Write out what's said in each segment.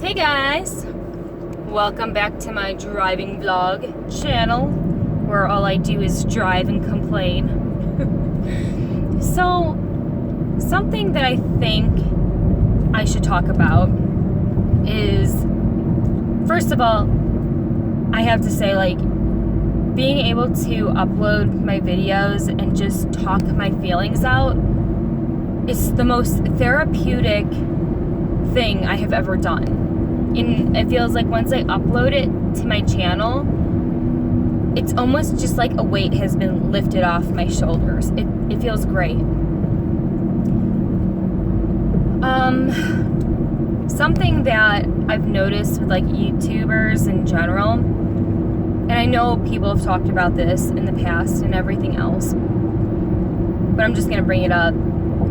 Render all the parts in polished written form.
Hey guys, welcome back to my driving vlog channel where all I do is drive and complain. So, something that I think I should talk about is, first of all, I have to say, like, being able to upload my videos and just talk my feelings out is the most therapeutic thing I have ever done. And it feels like once I upload it to my channel, it's almost just like a weight has been lifted off my shoulders. It feels great. Something that I've noticed with like YouTubers in general, and I know people have talked about this in the past and everything else, but I'm just gonna bring it up.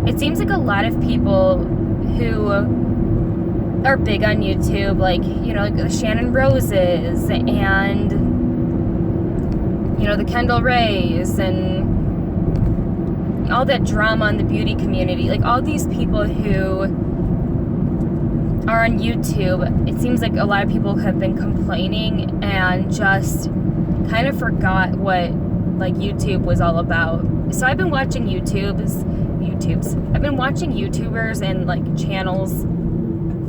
It seems like a lot of people who are big on YouTube, like, you know, like the Shannon Roses and, you know, the Kendall Rays and all that drama in the beauty community, like all these people who are on YouTube, it seems like a lot of people have been complaining and just kind of forgot what like YouTube was all about. So I've been watching I've been watching YouTubers and like channels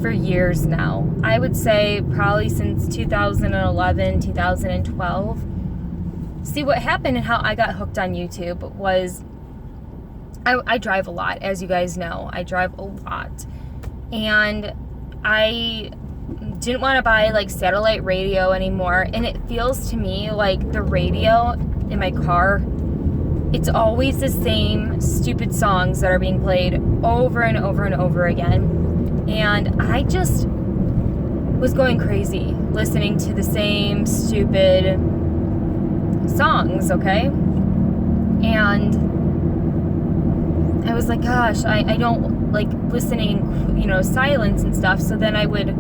for years now. I would say probably since 2011, 2012. See, what happened and how I got hooked on YouTube was I drive a lot, as you guys know. I drive a lot. And I didn't want to buy like satellite radio anymore, and it feels to me like the radio in my car, it's always the same stupid songs that are being played over and over and over again. And I just was going crazy listening to the same stupid songs, okay? And I was like, gosh, I don't like listening, you know, silence and stuff. So then I would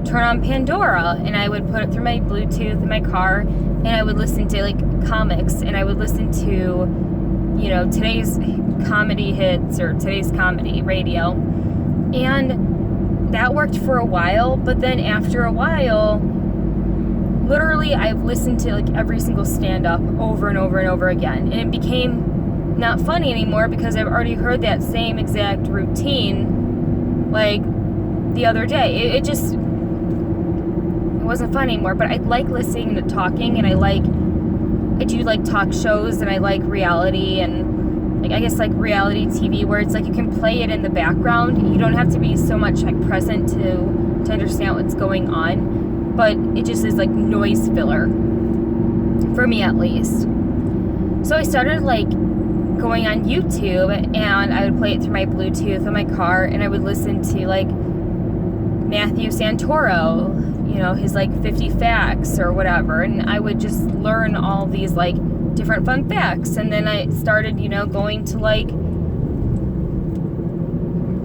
turn on Pandora and I would put it through my Bluetooth in my car, and I would listen to like comics, and I would listen to, you know, today's comedy hits or today's comedy radio. And that worked for a while, but then after a while, literally I've listened to like every single stand-up over and over and over again, and it became not funny anymore because I've already heard that same exact routine like the other day. It wasn't fun anymore. But I like listening to talking, and I do like talk shows, and I like reality, and like, I guess like reality TV where it's like you can play it in the background. You don't have to be so much like present to understand what's going on, but it just is like noise filler for me, at least. So I started like going on YouTube, and I would play it through my Bluetooth in my car, and I would listen to like Matthew Santoro, you know, his like 50 facts or whatever, and I would just learn all these like different fun facts. And then I started, you know, going to like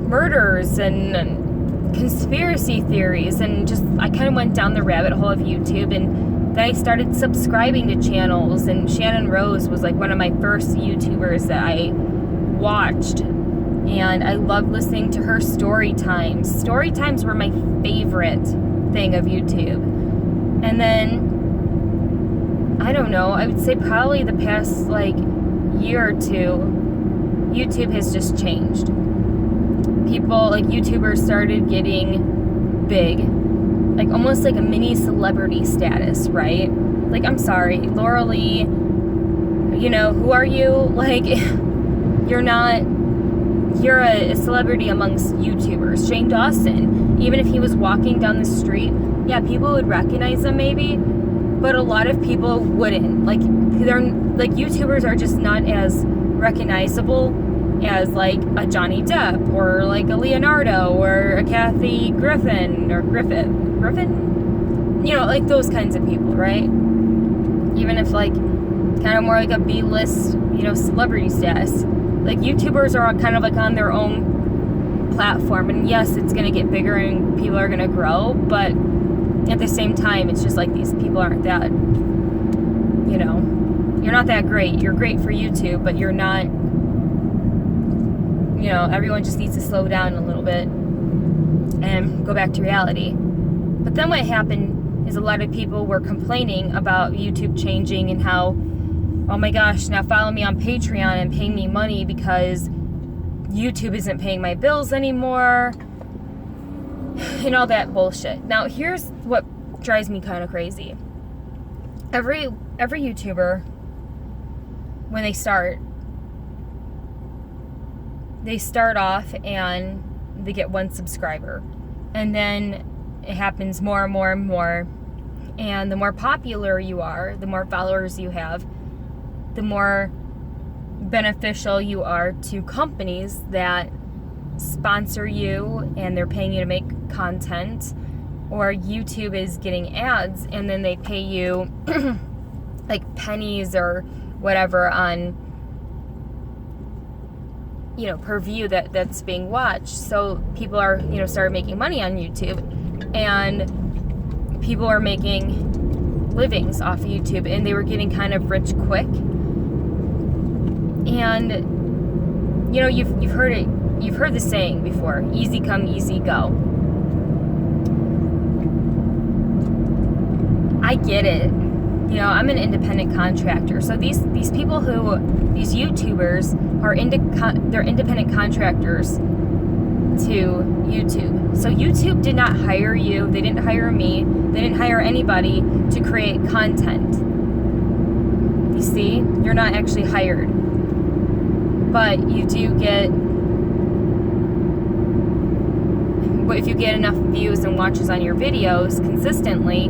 murders and conspiracy theories, and just I kind of went down the rabbit hole of YouTube. And then I started subscribing to channels, and Shannon Rose was like one of my first YouTubers that I watched, and I loved listening to her story times. Story times were my favorite thing of YouTube. And then I don't know, I would say probably the past like year or two, YouTube has just changed. People, like YouTubers started getting big, like almost like a mini celebrity status, right? Like, I'm sorry, Laura Lee, you know, who are you? Like, you're a celebrity amongst YouTubers. Shane Dawson, even if he was walking down the street, yeah, people would recognize him maybe, but a lot of people wouldn't. Like, YouTubers are just not as recognizable as like a Johnny Depp or like a Leonardo or a Kathy Griffin or Griffin, you know, like those kinds of people, right? Even if like kind of more like a B-list, you know, celebrity status. Like YouTubers are kind of like on their own platform, and yes, it's gonna get bigger and people are gonna grow, but at the same time, it's just like these people aren't that, you know, you're not that great. You're great for YouTube, but you're not, you know, everyone just needs to slow down a little bit and go back to reality. But then what happened is a lot of people were complaining about YouTube changing and how, oh my gosh, now follow me on Patreon and pay me money because YouTube isn't paying my bills anymore and all that bullshit. Now, here's what drives me kind of crazy. Every YouTuber, when they start off and they get 1 subscriber, and then it happens more and more and more, and the more popular you are, the more followers you have, the more beneficial you are to companies that sponsor you and they're paying you to make content, or YouTube is getting ads and then they pay you like pennies or whatever on, you know, per view that's being watched. So people are, you know, started making money on YouTube, and people are making livings off of YouTube, and they were getting kind of rich quick. And you know, you've heard it, you've heard the saying before, easy come, easy go. I get it. You know, I'm an independent contractor. So these people these YouTubers are they're independent contractors to YouTube. So YouTube did not hire you. They didn't hire me. They didn't hire anybody to create content. You see, you're not actually hired. But you do get, but if you get enough views and watches on your videos consistently,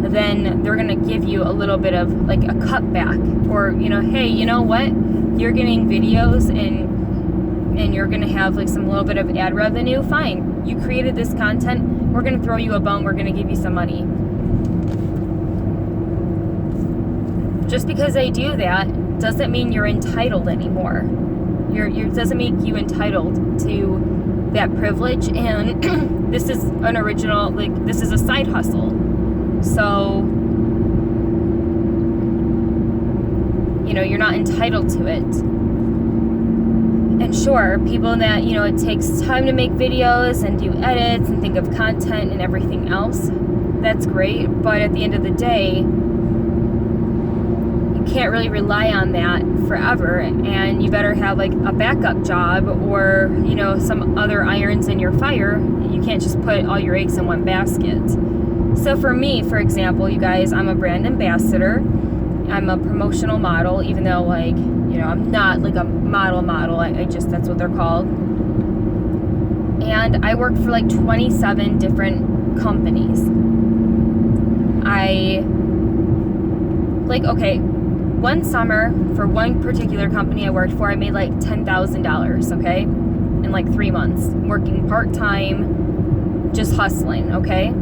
then they're going to give you a little bit of like a cutback, or, you know, hey, you know what, you're getting videos and you're going to have like some little bit of ad revenue, fine, you created this content, we're going to throw you a bone, we're going to give you some money. Just because they do that doesn't mean you're entitled anymore. Doesn't make you entitled to that privilege, and this is an original, like, this is a side hustle. So, you know, you're not entitled to it. And sure, people that, you know, it takes time to make videos and do edits and think of content and everything else, that's great, but at the end of the day, can't really rely on that forever, and you better have like a backup job, or, you know, some other irons in your fire. You can't just put all your eggs in one basket. So for me, for example, you guys, I'm a brand ambassador. I'm a promotional model, even though, like, you know, I'm not like a model. I just, that's what they're called. And I worked for like 27 different companies. One summer, for one particular company I worked for, I made like $10,000, okay? In like 3 months, working part-time, just hustling, okay?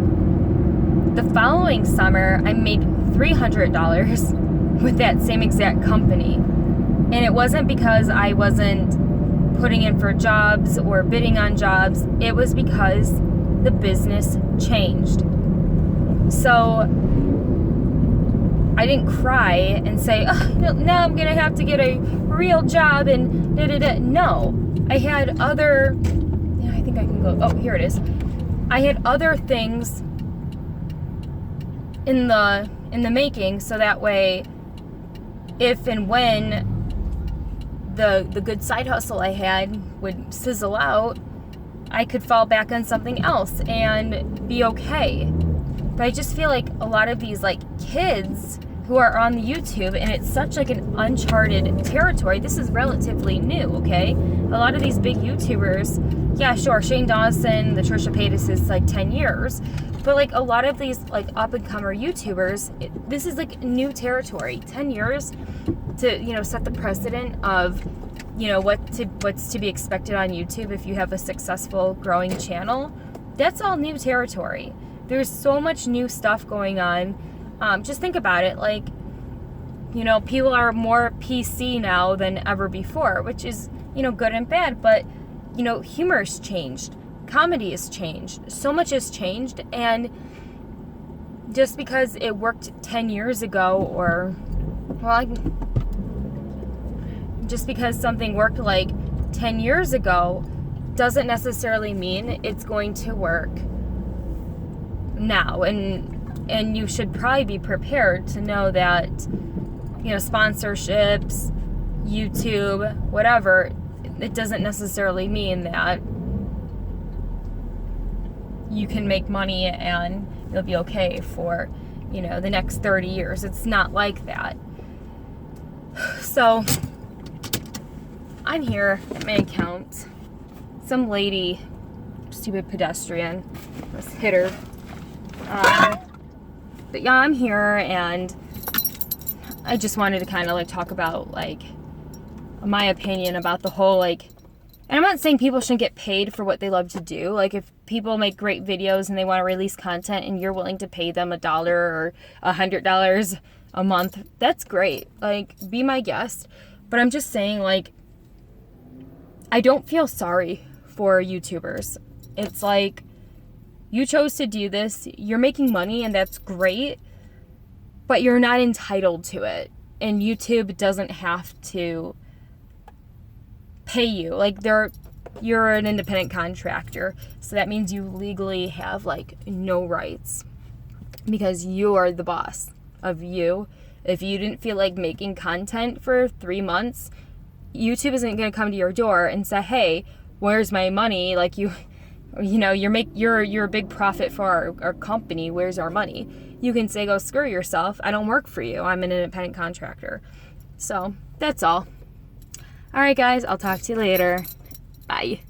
The following summer, I made $300 with that same exact company. And it wasn't because I wasn't putting in for jobs or bidding on jobs. It was because the business changed. So I didn't cry and say, oh, now I'm going to have to get a real job and da-da-da. No. I had other, I think I can go, oh, here it is. I had other things in the making, so that way, if and when the good side hustle I had would sizzle out, I could fall back on something else and be okay. But I just feel like a lot of these like kids who are on the YouTube, and it's such like an uncharted territory. This is relatively new, okay? A lot of these big YouTubers, yeah, sure, Shane Dawson, the Trisha Paytas is like 10 years, but like a lot of these like up-and-comer YouTubers, this is like new territory. 10 years to, you know, set the precedent of, you know, what's to be expected on YouTube if you have a successful growing channel. That's all new territory. There's so much new stuff going on. Just think about it, like, you know, people are more PC now than ever before, which is, you know, good and bad, but, you know, humor's changed, comedy has changed, so much has changed, and just because it worked 10 years ago, or, well, just because something worked like 10 years ago doesn't necessarily mean it's going to work now, and you should probably be prepared to know that, you know, sponsorships, YouTube, whatever, it doesn't necessarily mean that you can make money and you'll be okay for, you know, the next 30 years. It's not like that. So I'm here at my account. Some lady, stupid pedestrian, just hit her. But yeah, I'm here, and I just wanted to kind of like talk about like my opinion about the whole like, and I'm not saying people shouldn't get paid for what they love to do. Like if people make great videos and they want to release content and you're willing to pay them $1 or $100 a month, that's great. Like, be my guest. But I'm just saying, like, I don't feel sorry for YouTubers. It's like, you chose to do this, you're making money, and that's great, but you're not entitled to it. And YouTube doesn't have to pay you. Like, you're an independent contractor, so that means you legally have, like, no rights. Because you are the boss of you. If you didn't feel like making content for 3 months, YouTube isn't going to come to your door and say, hey, where's my money? Like, you know, you're a big profit for our company. Where's our money? You can say, go screw yourself. I don't work for you. I'm an independent contractor. So that's all. All right, guys, I'll talk to you later. Bye.